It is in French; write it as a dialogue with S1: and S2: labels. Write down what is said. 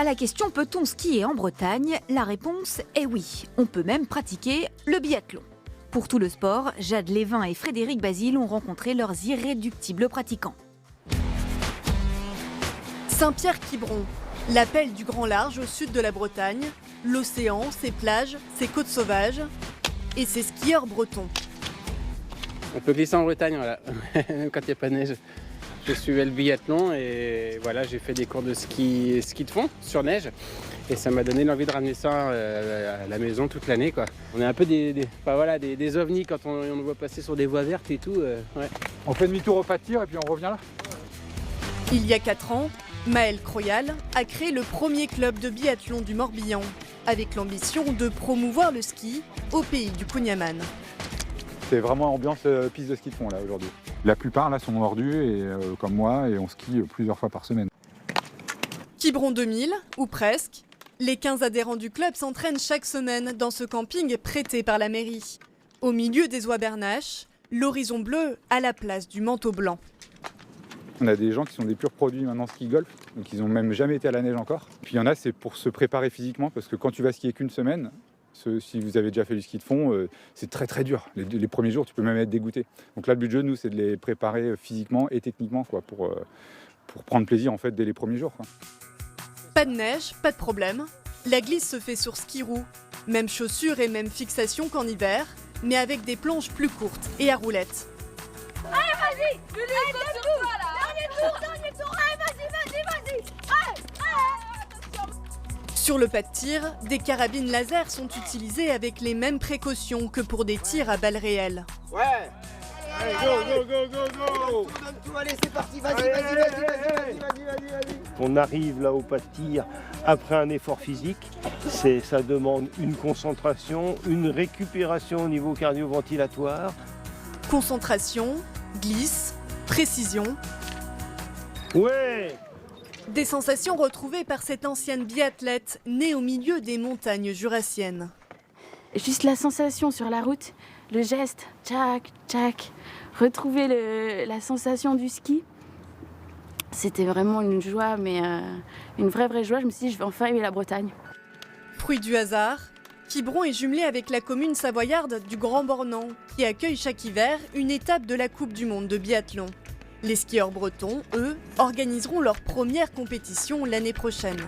S1: À la question « Peut-on skier en Bretagne ?», la réponse est oui. On peut même pratiquer le biathlon. Pour tout le sport, Jade Lévin et Frédéric Basile ont rencontré leurs irréductibles pratiquants.
S2: Saint-Pierre-Quiberon, l'appel du grand large au sud de la Bretagne, l'océan, ses plages, ses côtes sauvages et ses skieurs bretons.
S3: On peut glisser en Bretagne, voilà, même quand il n'y a pas de neige. Je suivais le biathlon et voilà, j'ai fait des cours de ski de fond sur neige et ça m'a donné l'envie de ramener ça à la maison toute l'année, quoi. On est un peu des ovnis quand on le voit passer sur des voies vertes et tout. Ouais.
S4: On fait demi-tour au pas de tir et puis on revient là.
S2: Il y a 4 ans, Maël Croyal a créé le premier club de biathlon du Morbihan, avec l'ambition de promouvoir le ski au pays du Cognaman.
S4: C'est vraiment ambiance piste de ski de fond là aujourd'hui. La plupart là sont mordus et comme moi et on skie plusieurs fois par semaine.
S2: Quiberon 2000, ou presque, les 15 adhérents du club s'entraînent chaque semaine dans ce camping prêté par la mairie. Au milieu des oies bernaches, l'horizon bleu à la place du manteau blanc.
S4: On a des gens qui sont des purs produits maintenant ski golf, donc ils n'ont même jamais été à la neige encore. Puis il y en a, c'est pour se préparer physiquement, parce que quand tu vas skier qu'une semaine, si vous avez déjà fait du ski de fond, c'est très dur. Les premiers jours, tu peux même être dégoûté. Donc là, le but du jeu, nous, c'est de les préparer physiquement et techniquement, quoi, pour prendre plaisir en fait dès les premiers jours, quoi.
S2: Pas de neige, pas de problème. La glisse se fait sur ski roue. Même chaussures et même fixation qu'en hiver, mais avec des planches plus courtes et à roulettes.
S5: Allez, vas-y, Lulu, compte sur toi là. Dernier tour, allez, vas-y.
S2: Sur le pas de tir, des carabines laser sont utilisées avec les mêmes précautions que pour des tirs à balles réelles.
S6: Ouais. Allez, go. Tout, allez, c'est parti, vas-y.
S7: On arrive là au pas de tir après un effort physique, ça demande une concentration, une récupération au niveau cardio-ventilatoire.
S2: Concentration, glisse, précision.
S7: Ouais.
S2: Des sensations retrouvées par cette ancienne biathlète née au milieu des montagnes jurassiennes.
S8: Juste la sensation sur la route, le geste, tchac, tchac, retrouver la sensation du ski, c'était vraiment une joie, mais une vraie joie. Je me suis dit, je vais enfin aimer la Bretagne.
S2: Fruit du hasard, Quiberon est jumelé avec la commune savoyarde du Grand Bornand, qui accueille chaque hiver une étape de la Coupe du Monde de biathlon. Les skieurs bretons, eux, organiseront leur première compétition l'année prochaine.